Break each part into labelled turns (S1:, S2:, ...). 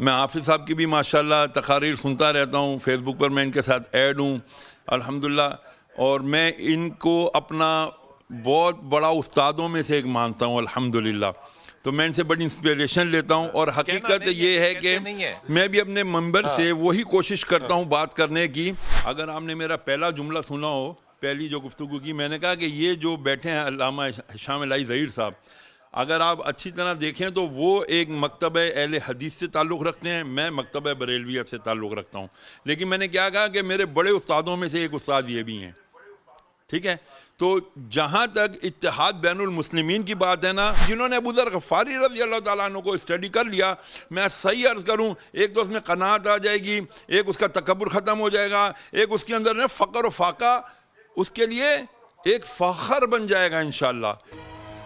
S1: میں حافظ صاحب کی بھی ماشاءاللہ تقاریر سنتا رہتا ہوں، فیس بک پر میں ان کے ساتھ ایڈ ہوں الحمدللہ، اور میں ان کو اپنا بہت بڑا استادوں میں سے ایک مانتا ہوں الحمدللہ. تو میں ان سے بڑی انسپریشن لیتا ہوں، اور حقیقت یہ ہے کہ میں بھی اپنے منبر سے وہی کوشش کرتا ہوں بات کرنے کی. اگر آپ نے میرا پہلا جملہ سنا ہو، پہلی جو گفتگو کی، میں نے کہا کہ یہ جو بیٹھے ہیں علامہ ہشام الہی ظہیر صاحب، اگر آپ اچھی طرح دیکھیں تو وہ ایک مکتبہ اہل حدیث سے تعلق رکھتے ہیں، میں مکتبہ بریلویت سے تعلق رکھتا ہوں. لیکن میں نے کیا کہا کہ میرے بڑے استادوں میں سے ایک استاد یہ بھی ہیں. ٹھیک ہے، تو جہاں تک اتحاد بین المسلمین کی بات ہے نا، جنہوں نے ابو ذر غفاری رضی اللہ تعالیٰ عنہ کو اسٹڈی کر لیا، میں صحیح عرض کروں، ایک تو اس میں قناعت آ جائے گی، ایک اس کا تکبر ختم ہو جائے گا، ایک اس کے اندر فقر و فاقہ اس کے لیے ایک فخر بن جائے گا انشاءاللہ.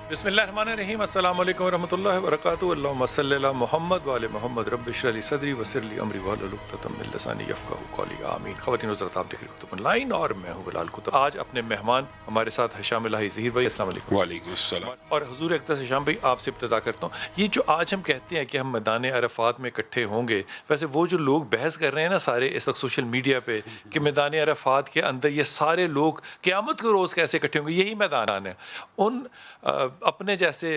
S2: بسم اللہ الرحمن الرحیم. السلام علیکم ورحمۃ اللہ وبرکاتہ. اللہم صلی علی محمد وعلی محمد. رب اشرح لی صدری ویسر لی امری واحلل عقدۃ من لسانی یفقہوا قولی. آمین. خواتین و حضرات، آپ دیکھ رہے کتب آن لائن اور میں ہوں بلال کتب. آج اپنے مہمان ہمارے ساتھ ہشام الہی ظہیر بھائی. السلام علیکم.
S3: وعلیکم السلام.
S2: اور حضور اقدس ہشام بھائی، آپ سے ابتدا کرتا ہوں. یہ جو آج ہم کہتے ہیں کہ ہم میدان عرفات میں اکٹھے ہوں گے، ویسے وہ جو لوگ بحث کر رہے ہیں نا سارے اس وقت سوشل میڈیا پہ کہ میدان عرفات کے اندر یہ سارے لوگ قیامت کے روز کیسے اکٹھے ہوں گے، یہی میدان ہے. ان اپنے جیسے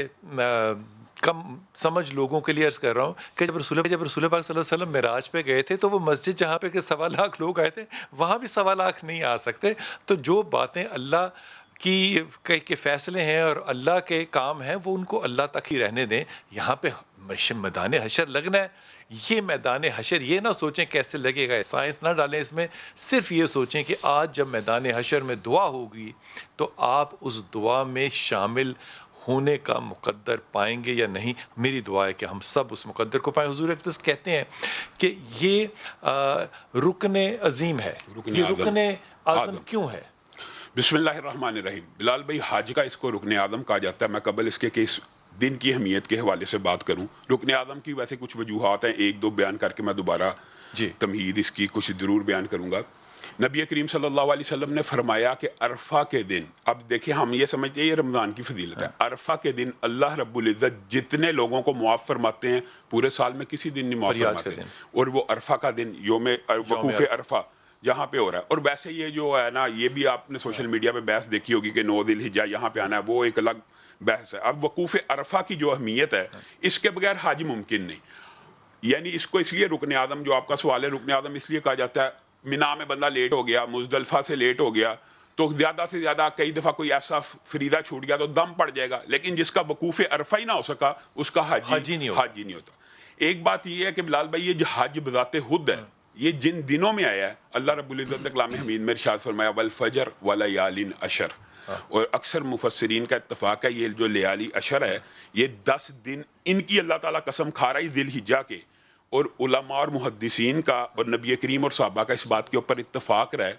S2: کم سمجھ لوگوں کے لیے عرض کر رہا ہوں کہ جب رسول پاک صلی اللہ علیہ وسلم معراج پہ گئے تھے تو وہ مسجد جہاں پہ کہ 1.25 لاکھ لوگ آئے تھے، وہاں بھی 1.25 لاکھ نہیں آ سکتے. تو جو باتیں اللہ کی کے فیصلے ہیں اور اللہ کے کام ہیں، وہ ان کو اللہ تک ہی رہنے دیں. یہاں پہ میدان حشر لگنا ہے. یہ میدان حشر، یہ نہ سوچیں کیسے لگے گا، سائنس نہ ڈالیں اس میں. صرف یہ سوچیں کہ آج جب میدان حشر میں دعا ہوگی تو آپ اس دعا میں شامل ہونے کا مقدر پائیں گے یا نہیں. میری دعا ہے کہ ہم سب اس مقدر کو پائیں. حضور اقدس کہتے ہیں کہ یہ رکن عظیم ہے. یہ رکن اعظم کیوں ہے؟
S3: بسم اللہ الرحمن الرحیم. بلال بھائی، حج کا اس کو رکن اعظم کہا جاتا ہے. میں قبل اس کے کہ اس دن کی اہمیت کے حوالے سے بات کروں. رکن اعظم کی ویسے کچھ وجوہات ہیں، ایک دو بیان کر کے میں دوبارہ تمہید اس کی کچھ ضرور بیان کروں گا. نبی کریم صلی اللہ علیہ وسلم نے فرمایا کہ عرفہ کے دن، اب دیکھیں ہم یہ سمجھتے ہیں یہ رمضان کی فضیلت ہے، عرفہ کے دن اللہ رب العزت جتنے لوگوں کو معاف فرماتے ہیں پورے سال میں کسی دن نہیں معاف فرماتے، اور وہ عرفہ کا دن یوم وقوف عرفہ یہاں پہ ہو رہا ہے. اور ویسے یہ جو ہے نا، یہ بھی آپ نے سوشل میڈیا پہ بحث دیکھی ہوگی کہ 9 ذی الحجہ یہاں پہ آنا ہے، وہ ایک الگ بحث ہے. اب وقوف عرفہ کی جو اہمیت ہے، اس کے بغیر حج ممکن نہیں. یعنی اس کو اس لیے رکن اعظم، جو آپ کا سوال ہے، رکن اعظم اس لیے کہا جاتا ہے. مینا میں بندہ لیٹ ہو گیا، مزدلفہ سے لیٹ ہو گیا، تو زیادہ سے زیادہ کئی دفعہ کوئی ایسا فریضہ چھوٹ گیا تو دم پڑ جائے گا. لیکن جس کا وقوف عرفہ ہی نہ ہو سکا، اس کا حج ہی نہیں ہوتا. ایک بات یہ ہے کہ بلال بھائی، یہ جو حج بذات خود ہے، یہ جن دنوں میں آیا ہے، اللہ رب العزت نے کلام حمید میں ارشاد فرمایا والفجر ولیال عشر. اور اکثر مفسرین کا اتفاق ہے یہ جو لیالی عشر ہے، یہ 10 دن ان کی اللہ تعالیٰ قسم کھا رہی ذی الحجہ کے. اور علماء اور محدثین کا اور نبی کریم اور صحابہ کا اس بات کے اوپر اتفاق رہا ہے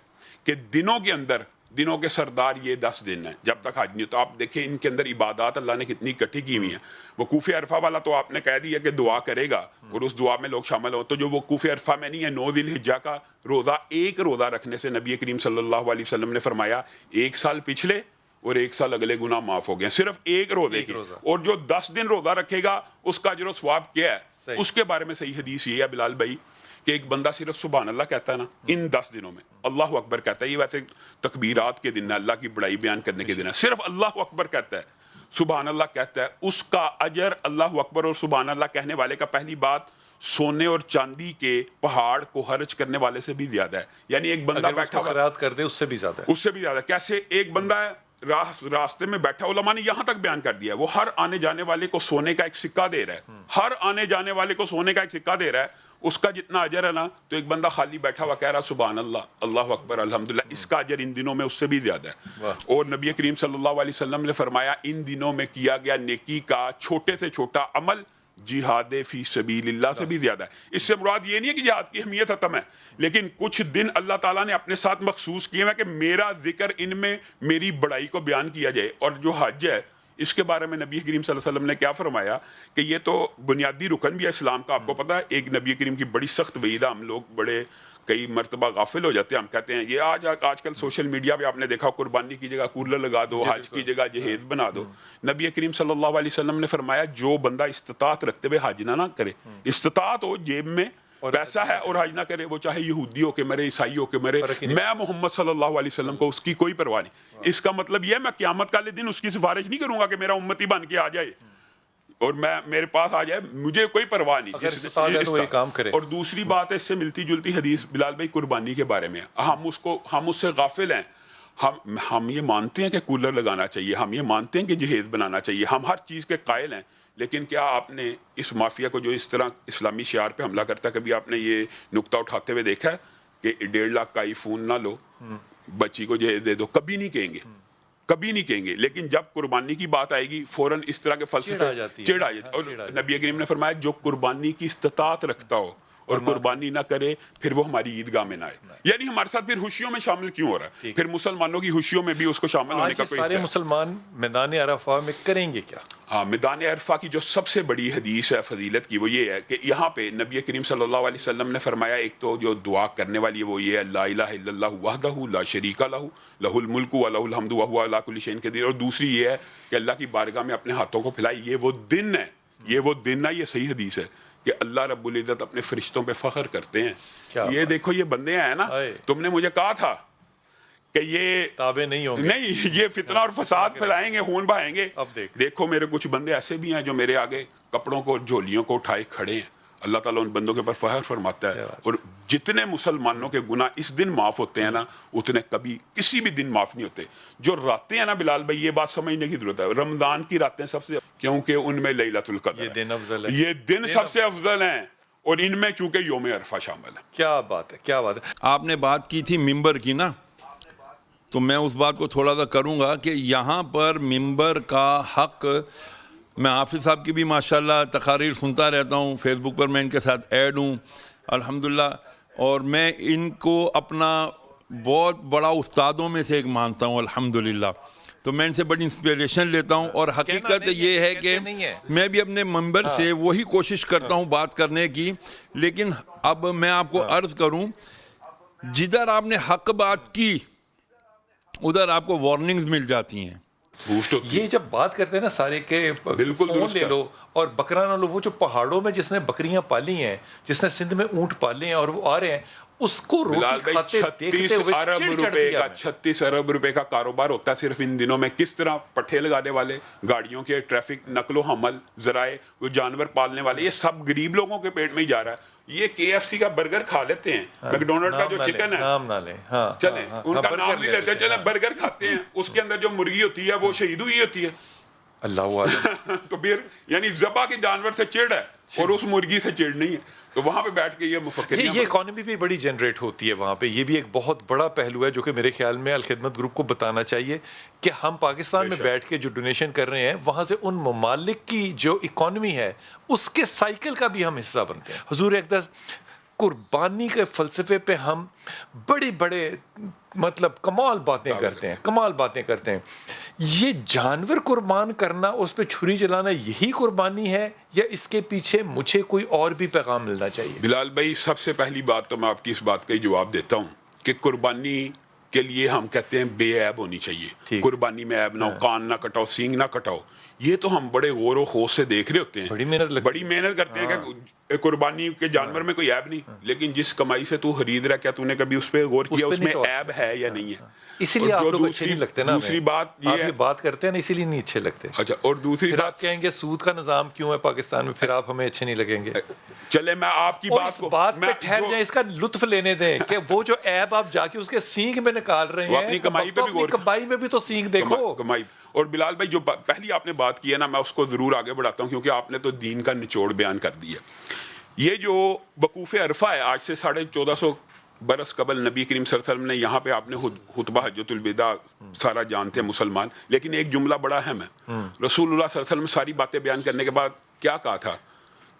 S3: کہ دنوں کے اندر، دنوں کے سردار یہ 10 دن ہیں جب تک حج نہیں ہوتا. آپ دیکھیں ان کے اندر عبادات اللہ نے کتنی اکٹھی کی ہوئی ہیں. وقوف عرفہ والا تو آپ نے کہہ دیا کہ دعا کرے گا اور اس دعا میں لوگ شامل ہوں. تو جو وقوف عرفہ میں نہیں ہے، 9 ذی الحجہ کا روزہ، ایک روزہ رکھنے سے نبی کریم صلی اللہ علیہ وسلم نے فرمایا 1 سال پچھلے اور 1 سال اگلے گناہ معاف ہو گئے، صرف ایک روزے کی. اور جو 10 دن روزہ رکھے گا اس کا اجر و ثواب کیا ہے، اس کے بارے میں صحیح حدیث یہ ہے بلال بھائی کہ ایک بندہ صرف سبحان اللہ کہتا ہے نا ان 10 دنوں میں، اللہ اکبر کہتا ہے، یہ ویسے تکبیرات کے دن ہے، اللہ کی بڑائی بیان کرنے کے دن ہے، صرف اللہ اکبر کہتا ہے، سبحان اللہ کہتا ہے، اس کا اجر اللہ اکبر اور سبحان اللہ کہنے والے کا پہلی بات سونے اور چاندی کے پہاڑ کو خرچ کرنے والے سے بھی زیادہ ہے. یعنی ایک بندہ بیٹھا
S2: خیرات کر دے اس سے بھی زیادہ ہے،
S3: اس سے بھی زیادہ. کیسے؟ ایک بندہ ہے راستے میں بیٹھا، علماء نے یہاں تک بیان کر دیا ہے، وہ ہر آنے جانے والے کو سونے کا ایک سکہ دے رہا ہے، ہر آنے جانے والے کو سونے کا ایک سکہ دے رہا ہے. اس کا جتنا اجر ہے نا، تو ایک بندہ خالی بیٹھا ہوا کہہ رہا سبحان اللہ، اللہ اکبر، الحمدللہ، اس کا اجر ان دنوں میں اس سے بھی زیادہ ہے. اور نبی کریم صلی اللہ علیہ وسلم نے فرمایا ان دنوں میں کیا گیا نیکی کا چھوٹے سے چھوٹا عمل جہاد فی سبیل اللہ سے بھی زیادہ ہے. اس سے مراد یہ نہیں ہے کہ جہاد کی اہمیت ختم ہے، لیکن کچھ دن اللہ تعالیٰ نے اپنے ساتھ مخصوص کیے ہیں کہ میرا ذکر ان میں میری بڑائی کو بیان کیا جائے. اور جو حج ہے، اس کے بارے میں نبی کریم صلی اللہ علیہ وسلم نے کیا فرمایا کہ یہ تو بنیادی رکن بھی ہے اسلام کا. آپ کو پتہ ہے ایک نبی کریم کی بڑی سخت وعید ہے، ہم لوگ بڑے کئی مرتبہ غافل ہو جاتے ہیں. ہم کہتے ہیں یہ آج کل سوشل میڈیا پہ آپ نے دیکھا قربانی کی جگہ کولر لگا دو, حج کی جگہ جہیز بنا دو. نبی کریم صلی اللہ علیہ وسلم نے فرمایا جو بندہ استطاعت رکھتے ہوئے حج نہ کرے, استطاعت ہو جیب میں پیسہ ہے اور حج نہ کرے, وہ چاہے یہودی ہو کے مرے, عیسائی ہو کے مرے, میں محمد صلی اللہ علیہ وسلم کو اس کی کوئی پرواہ نہیں. اس کا مطلب یہ میں قیامت والے دن اس کی سفارش نہیں کروں گا کہ میرا امتی بن کے آ جائے اور میرے پاس آ جائے, مجھے کوئی پرواہ نہیں. اور دوسری بات ہے اس سے ملتی جلتی حدیث بلال بھائی قربانی کے بارے میں, ہم اس سے غافل ہیں. ہم یہ مانتے ہیں کہ کولر لگانا چاہیے, ہم یہ مانتے ہیں کہ جہیز بنانا چاہیے, ہم ہر چیز کے قائل ہیں, لیکن کیا آپ نے اس مافیا کو جو اس طرح اسلامی شعار پہ حملہ کرتا ہے, کبھی آپ نے یہ نقطہ اٹھاتے ہوئے دیکھا ہے کہ 1.5 لاکھ کا آئی فون نہ لو, بچی کو جہیز دے دو؟ کبھی نہیں کہیں گے, کبھی نہیں کہیں گے. لیکن جب قربانی کی بات آئے گی فوراً اس طرح کے فلسفے چڑھ آ جاتی. اور نبی کریم نے فرمایا جو قربانی کی استطاعت رکھتا ہو اور قربانی نہ کرے پھر وہ ہماری عیدگاہ میں نہ آئے. یعنی ہمارے ساتھ پھر خوشیوں میں شامل کیوں ہو رہا ہے؟ پھر مسلمانوں کی خوشیوں میں بھی اس کو شامل ہونے کا کوئی.
S2: سارے مسلمان میدان عرفہ میں کریں گے کیا؟
S3: ہاں, میدان عرفہ کی جو سب سے بڑی حدیث ہے فضیلت کی وہ یہ ہے کہ یہاں پہ نبی کریم صلی اللہ علیہ وسلم نے فرمایا ایک تو جو دعا کرنے والی ہے وہ یہ ہے لا الہ الا اللہ وحدہ لا شریک لہ لہ الملک و لہ الحمد وہو علی کل شیء قدیر. اور دوسری یہ ہے کہ اللہ کی بارگاہ میں اپنے ہاتھوں کو پھیلائے. یہ وہ دن ہے, یہ صحیح حدیث ہے کہ اللہ رب العزت اپنے فرشتوں پہ فخر کرتے ہیں. یہ دیکھو یہ بندے ہیں نا, تم نے مجھے کہا تھا کہ یہ
S2: تابع نہیں ہوں گے,
S3: نہیں یہ فتنہ اور فساد پھیلائیں گے, خون بہائیں گے.
S2: اب
S3: دیکھو میرے کچھ بندے ایسے بھی ہیں جو میرے آگے کپڑوں کو جھولیوں کو اٹھائے کھڑے ہیں. اللہ تعالیٰ ان بندوں کے اوپر فخر فرماتا ہے. اور جتنے مسلمانوں کے گناہ اس دن معاف ہوتے ہیں نا, اتنے کبھی کسی بھی دن معاف نہیں ہوتے. جو راتیں ہیں نا بلال بھائی, یہ بات سمجھنے کی ضرورت ہے, رمضان کی راتیں سب سے, کیونکہ ان میں لیلۃ القدر ہے, یہ دن سب سے افضل ہیں, اور ان میں چونکہ یوم عرفہ شامل ہے.
S2: کیا بات ہے, کیا بات ہے.
S1: آپ نے بات کی تھی ممبر کی نا, تو میں اس بات کو تھوڑا سا کروں گا کہ یہاں پر ممبر کا حق, میں حافظ صاحب کی بھی ماشاءاللہ تقاریر سنتا رہتا ہوں, فیس بک پر میں ان کے ساتھ ایڈ ہوں الحمدللہ, اور میں ان کو اپنا بہت بڑا استادوں میں سے ایک مانتا ہوں الحمدللہ. تو میں ان سے بڑی انسپیریشن لیتا ہوں, اور حقیقت یہ ہے کہ میں بھی اپنے ممبر سے وہی کوشش کرتا ہوں بات کرنے کی. لیکن اب میں آپ کو عرض کروں, جدھر آپ نے حق بات کی ادھر آپ کو وارننگز مل جاتی ہیں.
S2: یہ جب بات کرتے ہیں نا سارے کہ فون لے لو اور بکرا نہ لو, وہ جو پہاڑوں میں جس نے بکریاں پالی ہیں, جس نے سندھ میں اونٹ پالے ہیں اور وہ آ رہے ہیں, اس کو روٹی کھاتے دیکھتے ہوئے
S3: 36 ارب روپے کا کاروبار ہوتا ہے صرف ان دنوں میں. کس طرح پٹھے لگانے والے, گاڑیوں کے ٹریفک, نقل و حمل ذرائع, وہ جانور پالنے والے, یہ سب غریب لوگوں کے پیٹ میں ہی جا رہا ہے. یہ KFC کا برگر کھا لیتے ہیں, میکڈونلڈ کا جو چکن ہے,
S2: نام نہ لیں,
S3: چلیں ان کا نام نہیں لیتے, چلیں برگر کھاتے ہیں, اس کے اندر جو مرغی ہوتی ہے وہ شہید ہوئی ہوتی ہے.
S2: اللہ
S3: تو پھر یعنی ذبح کے جانور سے چڑ ہے اور اس مرغی سے چڑ نہیں ہے. تو وہاں پہ بیٹھ کے یہ مفکریاں,
S2: یہ اکانومی بھی بڑی جنریٹ ہوتی ہے وہاں پہ. یہ بھی ایک بہت بڑا پہلو ہے جو کہ میرے خیال میں الخدمت گروپ کو بتانا چاہیے کہ ہم پاکستان میں بیٹھ کے جو ڈونیشن کر رہے ہیں, وہاں سے ان ممالک کی جو اکانومی ہے اس کے سائیکل کا بھی ہم حصہ بنتے ہیں. حضور اقدس قربانی کے فلسفے پہ ہم بڑے بڑے مطلب کمال باتیں کرتے ہیں. یہ جانور قربان کرنا, اس پہ چھری چلانا, یہی قربانی ہے یا اس کے پیچھے مجھے کوئی اور بھی پیغام ملنا چاہیے؟
S3: بلال بھائی سب سے پہلی بات تو میں آپ کی اس بات کا ہی جواب دیتا ہوں کہ قربانی کے لیے ہم کہتے ہیں بے عیب ہونی چاہیے. قربانی میں عیب نہ ہو, کان نہ کٹاؤ, سینگ نہ کٹاؤ. یہ تو ہم بڑے غور و خوض سے دیکھ رہے ہوتے ہیں, بڑی محنت کرتے ہیں کہ قربانی کے جانور میں کوئی عیب نہیں. لیکن جس کمائی سے تو خرید رہا, کیا تو نے کبھی اس پہ غور کیا اس میں عیب ہے یا نہیں ہے؟
S2: اسی لیے آپ لوگ اچھے نہیں لگتے نا.
S3: دوسری بات یہ
S2: بات کرتے ہیں نا, اسی لیے نہیں اچھے لگتے.
S3: اچھا, اور دوسری
S2: بات آپ کہیں گے سود کا نظام کیوں ہے پاکستان میں, پھر آپ ہمیں اچھے نہیں لگیں گے.
S3: چلے میں آپ کی
S2: بات پہ ٹھہر جائیں, اس کا لطف لینے دیں کہ وہ جو عیب آپ جا کے اس کے سینگ میں نکال رہے ہیں,
S3: اپنی کمائی
S2: میں بھی تو سینگ دیکھو.
S3: کمائی. اور بلال بھائی جو پہلی آپ نے بات کی ہے نا, میں اس کو ضرور آگے بڑھاتا ہوں کیونکہ آپ نے تو دین کا نچوڑ بیان کر دیا. یہ جو وقوف عرفہ ہے, آج سے 1450 برس قبل نبی کریم صلی اللہ علیہ وسلم نے یہاں پہ آپ نے خطبہ حجۃ الوداع سارا جانتے ہیں مسلمان, لیکن ایک جملہ بڑا اہم ہے. رسول اللہ صلی اللہ علیہ وسلم ساری باتیں بیان کرنے کے بعد کیا کہا تھا؟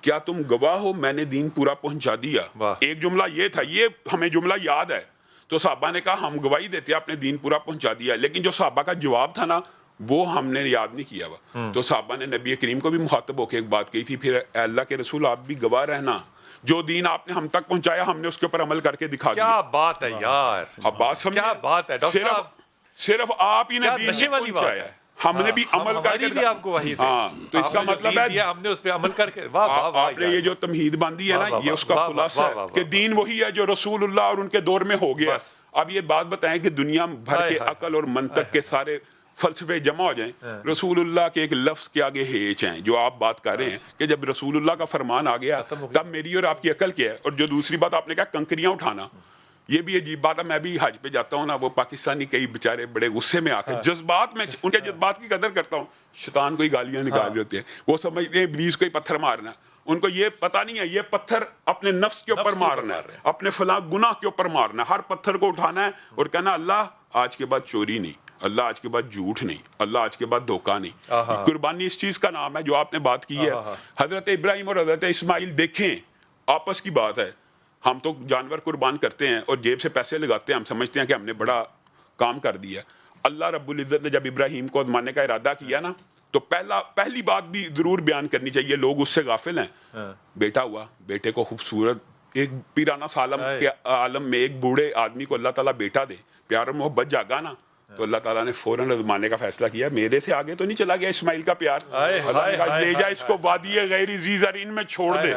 S3: کیا تم گواہ ہو میں نے دین پورا پہنچا دیا. ایک جملہ یہ تھا, یہ ہمیں جملہ یاد ہے. تو صحابہ نے کہا ہم گواہی دیتے آپ نے دین پورا پہنچا دیا. لیکن جو صحابہ کا جواب تھا نا, وہ ہم نے یاد نہیں کیا ہوا. تو صحابہ نے نبی کریم کو بھی مخاطب ہو کے ایک بات کہی تھی, پھر اے اللہ کے رسول آپ بھی گواہ رہنا جو دین آپ نے ہم تک پہنچایا ہم نے اس کے اوپر عمل کر کے دکھا دیا.
S2: کیا بات ہے یار,
S3: اب بات سمجھے,
S2: کیا بات ہے ڈاکٹر صاحب,
S3: صرف آپ ہی نے دین
S2: نشے والی بات
S3: پہنچایا ہے, ہم نے بھی عمل کر کے
S2: بھی آپ کو وحی
S3: ہاں, تو اس کا مطلب ہے
S2: ہم نے اس پہ عمل کر کے, واہ واہ واہ,
S3: آپ نے یہ جو تمہید باندھی ہے نا, یہ اس کا خلاصہ ہے کہ دین وہی ہے جو رسول اللہ اور ان کے دور میں ہو گیا. اب یہ بات بتائیں کہ دنیا بھر کے عقل اور منطق کے سارے فلسفے جمع ہو جائیں, رسول اللہ کے ایک لفظ کے آگے ہیچ ہیں. جو آپ بات کر رہے ہیں کہ جب رسول اللہ کا فرمان آ گیا تب میری اور آپ کی عقل کیا ہے. اور جو دوسری بات آپ نے کہا کنکریاں اٹھانا, یہ بھی عجیب بات ہے. میں بھی حج پہ جاتا ہوں نا, وہ پاکستانی کئی بیچارے بڑے غصے میں آ کے جذبات میں, ان کے جذبات کی قدر کرتا ہوں, شیطان کو ہی گالیاں نکال رہے ہوتے ہیں, وہ سمجھتے ہیں ابلیس کو ہی پتھر مارنا. ان کو یہ پتہ نہیں ہے یہ پتھر اپنے نفس کے اوپر مارنا ہے, اپنے فلاں گناہ کے اوپر مارنا ہے. ہر پتھر کو اٹھانا ہے اور کہنا اللہ آج کے بعد چوری نہیں, اللہ آج کے بعد جھوٹ نہیں, اللہ آج کے بعد دھوکہ نہیں. قربانی اس چیز کا نام ہے جو آپ نے بات کی ہے. حضرت ابراہیم اور حضرت اسماعیل دیکھیں آپس کی بات ہے. ہم تو جانور قربان کرتے ہیں اور جیب سے پیسے لگاتے ہیں, ہم سمجھتے ہیں کہ ہم نے بڑا کام کر دیا. اللہ رب العزت نے جب ابراہیم کو آزمانے کا ارادہ کیا نا, تو پہلی بات بھی ضرور بیان کرنی چاہیے, لوگ اس سے غافل ہیں. بیٹا ہوا, بیٹے کو خوبصورت ایک پیرانہ سالم کے عالم میں ایک بوڑھے آدمی کو اللہ تعالیٰ بیٹا دے, پیار و محبت جاگا نا, تو اللہ تعالیٰ نے فوراً آزمانے کا فیصلہ کیا. میرے سے آگے تو نہیں چلا گیا اسماعیل کا پیار, اللہ نے کہا لے جا اس کو وادی غیر ذی زرعین میں چھوڑ دے.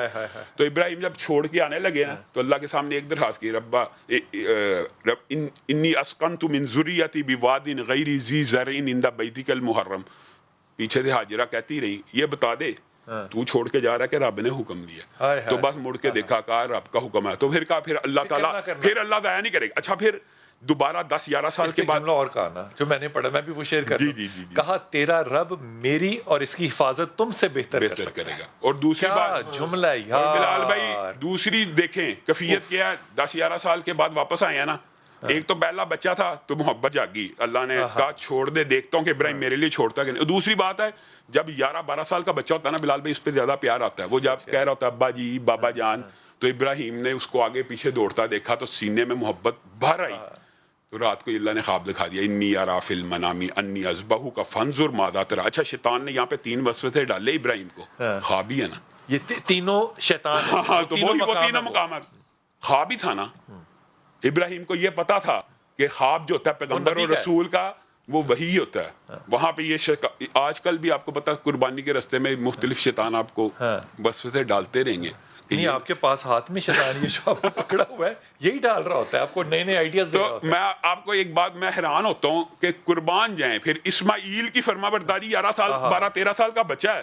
S3: تو ابراہیم جب چھوڑ کے آنے لگے نا, تو اللہ کے سامنے ایک درخواست کی, ربا انی اسکنت من ذریتی بواد غیر ذی زرعین عند بیتک المحرم. پیچھے سے حاجرہ کہتی رہی یہ بتا دے تو چھوڑ کے جا رہا ہے کہ رب نے حکم دیا. تو بس مڑ کے دیکھا, کہا رب کا حکم ہے. تو پھر کہا پھر اللہ تعالیٰ پھر اللہ ضائع نہیں کرے گا. اچھا پھر دوبارہ 10-11 سال کے بعد
S2: اور کہا نا جو میں نے پڑھا, میں بھی وہ شیئر کر رہا ہوں, کہا تیرا رب میری اور اس کی حفاظت تم سے بہتر کرے گا.
S3: اور دوسری بات
S2: جملہ یار
S3: بلال بھائی, دوسری دیکھیں کیفیت کیا ہے. 10-11 سال کے بعد واپس آئے ہیں نا, ایک تو پہلا بچہ تھا تو محبت جاگی, اللہ نے کہا چھوڑ دے, دیکھتا ہوں کہ ابراہیم میرے لیے چھوڑتا کہ نہیں. دوسری بات ہے جب 11-12 سال کا بچہ ہوتا ہے نا بلال بھائی, اس پہ زیادہ پیار آتا ہے. وہ جب کہہ رہا ہوتا ہے ابا جی بابا جان, تو ابراہیم نے اس کو آگے پیچھے دوڑتا دیکھا تو سینے میں محبت بھر آئی. تو رات کو اللہ نے خواب دکھا دیا, انی ارا فی المنام انی اذبحک فانظر ماذا تری. اچھا شیطان نے یہاں پہ 3 وسوسے ڈالے ابراہیم کو, خواب ہی ہے نا
S2: یہ تینوں شیطان,
S3: ہاں تو وہ تینوں مقامات خواب ہی تھا نا. ابراہیم کو یہ پتا تھا کہ خواب جو ہوتا ہے پیغمبر اور رسول کا وہ وہی ہوتا ہے. وہاں پہ یہ آج کل بھی آپ کو پتا قربانی کے رستے میں مختلف شیطان آپ کو وسوسے ڈالتے رہیں گے.
S2: نہیں آپ کے پاس ہاتھ میں شیطان یہ جو آپ کو پکڑا ہوا ہے یہی ڈال رہا ہوتا ہے, آپ کو نئے نئے آئیڈیاز دے رہا ہوتا ہے.
S3: تو میں آپ کو ایک بات میں حیران ہوتا ہوں کہ قربان جائیں, پھر اسماعیل کی فرما برداری 12-13 سال کا بچہ ہے,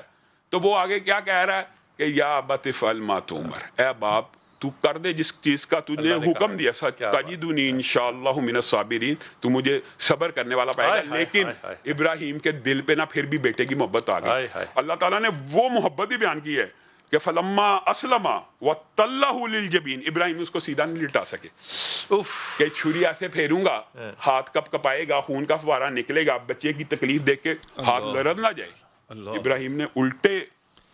S3: تو وہ آگے کیا کہہ رہا ہے کہ یا ابت افعل ما تؤمر, اے باپ تو کر دے جس چیز کا تجھے حکم دیا, تجدنی انشاءاللہ من الصابرین, تو مجھے صبر کرنے والا پائے گا. لیکن ابراہیم کے دل پہ نا پھر بھی بیٹے کی محبت آ گئی. اللہ تعالیٰ نے وہ محبت بھی بیان کی ہے کہ فلما اسلم وتلہ للجبین, ابراہیم اس کو سیدھا نہیں لٹا سکے کہ چھری ایسے پھیروں گا ہاتھ کپ کپائے گا, خون کا فوارہ نکلے گا, بچے کی تکلیف دیکھ کے ہاتھ لرز نہ جائے. ابراہیم نے الٹے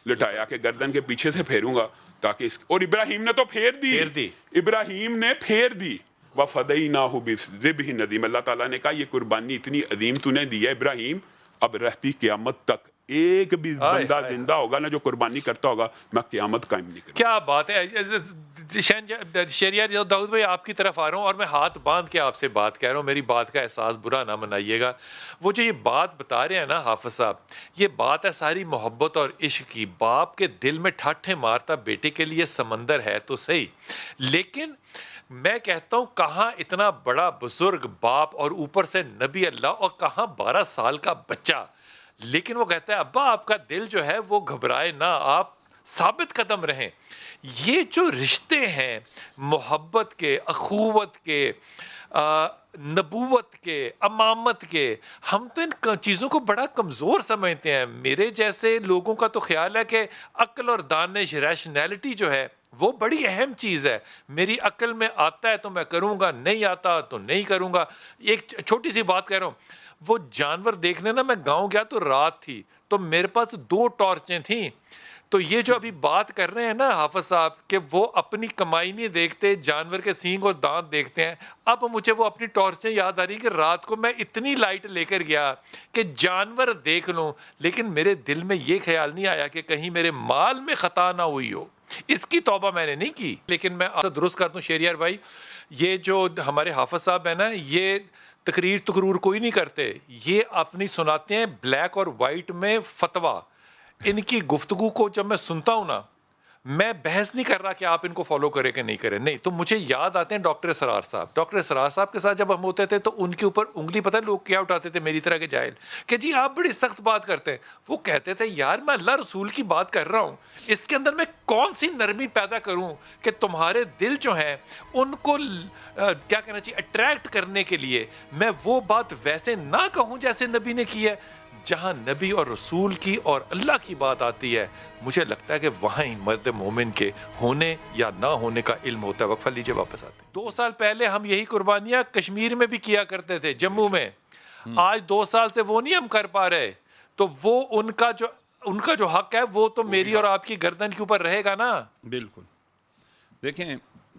S3: لٹایا کہ گردن کے پیچھے سے پھیروں گا تاکہ اور ابراہیم نے تو پھیر دی, ابراہیم نے پھیر دی. وفدیناہ بذبح عظیم, اللہ تعالیٰ نے کہا یہ قربانی اتنی عظیم تو نے دی ہے ابراہیم, اب رہتی قیامت تک ایک بھی بندہ زندہ ہوگا نا جو قربانی کرتا ہوگا, میں قیامت قائم نہیں کروں.
S2: کیا بات ہے. شہریار داؤد بھائی آپ کی طرف آ رہا ہوں اور میں ہاتھ باندھ کے آپ سے بات کہہ رہا ہوں, میری بات کا احساس برا نہ منائیے گا. وہ جو یہ بات بتا رہے ہیں نا حافظ صاحب, یہ بات ہے ساری محبت اور عشق کی. باپ کے دل میں ٹھاٹھیں مارتا بیٹے کے لیے سمندر ہے تو صحیح, لیکن میں کہتا ہوں کہاں اتنا بڑا بزرگ باپ اور اوپر سے نبی اللہ, اور کہاں 12 سال کا بچہ. لیکن وہ کہتا ہے ابا آپ کا دل جو ہے وہ گھبرائے نہ, آپ ثابت قدم رہیں. یہ جو رشتے ہیں محبت کے, اخوت کے, نبوت کے, امامت کے, ہم تو ان چیزوں کو بڑا کمزور سمجھتے ہیں. میرے جیسے لوگوں کا تو خیال ہے کہ عقل اور دانش, ریشنیلٹی جو ہے وہ بڑی اہم چیز ہے. میری عقل میں آتا ہے تو میں کروں گا, نہیں آتا تو نہیں کروں گا. ایک چھوٹی سی بات کہہ رہا ہوں, وہ جانور دیکھنے نا میں گاؤں گیا تو رات تھی, تو میرے پاس 2 ٹارچیں تھیں. تو یہ جو ابھی بات کر رہے ہیں نا حافظ صاحب کہ وہ اپنی کمائی نہیں دیکھتے, جانور کے سینگ اور دانت دیکھتے ہیں, اب مجھے وہ اپنی ٹارچیں یاد آ رہی کہ رات کو میں اتنی لائٹ لے کر گیا کہ جانور دیکھ لوں, لیکن میرے دل میں یہ خیال نہیں آیا کہ کہیں میرے مال میں خطا نہ ہوئی ہو. اس کی توبہ میں نے نہیں کی. لیکن میں آپ سے درست کر دوں شہریار بھائی, یہ جو ہمارے حافظ صاحب ہیں نا, یہ تقرور کوئی نہیں کرتے, یہ اپنی سناتے ہیں بلیک اور وائٹ میں فتویٰ. ان کی گفتگو کو جب میں سنتا ہوں نا, میں بحث نہیں کر رہا کہ آپ ان کو فالو کریں کہ نہیں کریں, نہیں. تو مجھے یاد آتے ہیں ڈاکٹر اسرار صاحب. ڈاکٹر اسرار صاحب کے ساتھ جب ہم ہوتے تھے تو ان کے اوپر انگلی پتہ لوگ کیا اٹھاتے تھے, میری طرح کے جاہل, کہ جی آپ بڑی سخت بات کرتے ہیں. وہ کہتے تھے یار میں اللہ رسول کی بات کر رہا ہوں, اس کے اندر میں کون سی نرمی پیدا کروں کہ تمہارے دل جو ہیں ان کو کیا کہنا چاہیے اٹریکٹ کرنے کے لیے میں وہ بات ویسے نہ کہوں جیسے نبی نے کی ہے. جہاں نبی اور رسول کی اور اللہ کی بات آتی ہے, مجھے لگتا ہے کہ وہاں ہی مرد مومن کے ہونے یا نہ ہونے کا علم ہوتا ہے. وقفہ لیجئے, واپس آتے ہیں. 2 سال پہلے ہم یہی قربانیاں کشمیر میں بھی کیا کرتے تھے, جموں میں. آج 2 سال سے وہ نہیں ہم کر پا رہے, تو وہ ان کا جو حق ہے وہ تو میری اور آپ کی گردن کے اوپر رہے گا نا.
S1: بالکل. دیکھیں,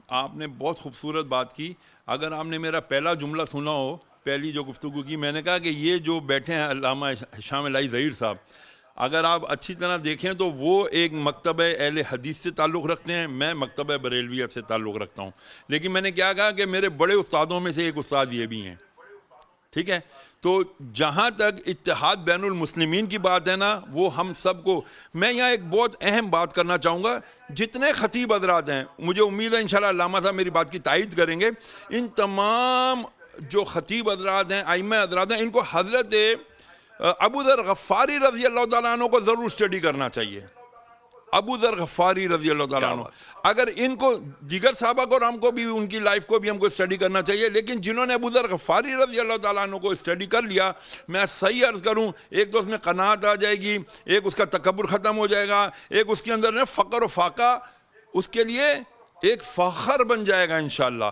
S1: آپ نے بہت خوبصورت بات کی. اگر آپ نے میرا پہلا جملہ سنا ہو, پہلی جو گفتگو کی, میں نے کہا کہ یہ جو بیٹھے ہیں علامہ ہشام الہی ظہیر صاحب, اگر آپ اچھی طرح دیکھیں تو وہ ایک مکتبہ اہل حدیث سے تعلق رکھتے ہیں, میں مکتبہ بریلویہ سے تعلق رکھتا ہوں. لیکن میں نے کیا کہا کہ میرے بڑے استادوں میں سے ایک استاد یہ بھی ہیں, ٹھیک ہے. تو جہاں تک اتحاد بین المسلمین کی بات ہے نا, وہ ہم سب کو, میں یہاں ایک بہت اہم بات کرنا چاہوں گا. جتنے خطیب حضرات ہیں, مجھے امید ہے انشاءاللہ علامہ صاحب میری بات کی تائید کریں گے, ان تمام جو خطیب حضرات ہیں, ائمہ حضرات ہیں, ان کو حضرت ابو ذر غفاری رضی اللہ تعالیٰ عنہ کو ضرور اسٹڈی کرنا چاہیے. ابو ذر غفاری رضی اللہ تعالیٰ عنہ, اگر ان کو دیگر صحابہ کو اور ہم کو بھی ان کی لائف کو بھی ہم کو اسٹڈی کرنا چاہیے. لیکن جنہوں نے ابو ذر غفاری رضی اللہ تعالیٰ عنہ کو اسٹڈی کر لیا, میں صحیح عرض کروں, ایک تو اس میں قناعت آ جائے گی, ایک اس کا تکبر ختم ہو جائے گا, ایک اس کے اندر فقر و فاقہ اس کے لیے ایک فخر بن جائے گا انشاءاللہ.